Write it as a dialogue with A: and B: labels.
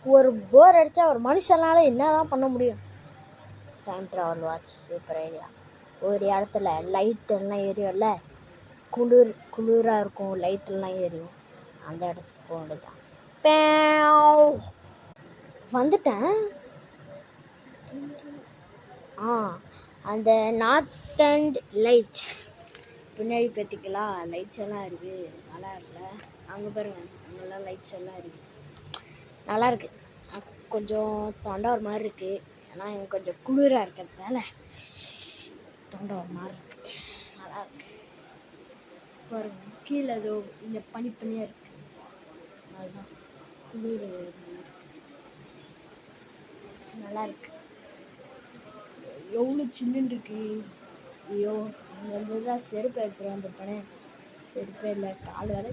A: ஒரு போர் அடித்தா ஒரு மனுஷனால என்ன தான் பண்ண முடியும்? Time travel watch super idea. ஒரு இடத்துல லைட்டெல்லாம் எரியும்ல, குளிராக இருக்கும், லைட்டெல்லாம் எரியும், அந்த இடத்துக்கு போக வேண்டியதான். வந்துட்டேன். அந்த நார்த் அண்ட் லைட்ஸ் பின்னாடி பார்த்திங்களா? லைட்ஸ் எல்லாம் இருக்குது, நல்லா இருக்குல்ல? அங்கே பாருங்க, அங்கெல்லாம் லைட்ஸ் எல்லாம் இருக்குது, நல்லா இருக்குது. கொஞ்சம் தொண்டை ஒரு மாதிரி இருக்குது, ஏன்னா எனக்கு கொஞ்சம் குளிராக இருக்கிறதுனால தொண்டை ஒரு மாதிரி இருக்குது, நல்லா இருக்கு. பாருங்க கீழே ஏதோ இந்த பனிப்பனியாக இருக்குது, அதுதான் குளிர், நல்லா இருக்கு. எவ்வளோ சில்லுன்னு இருக்கு. ஐயோ, இங்கே வந்து தான் செருப்பு எடுத்துகிட்டு வந்துருப்பேனே, செருப்பே இல்லை, கால் வேலை.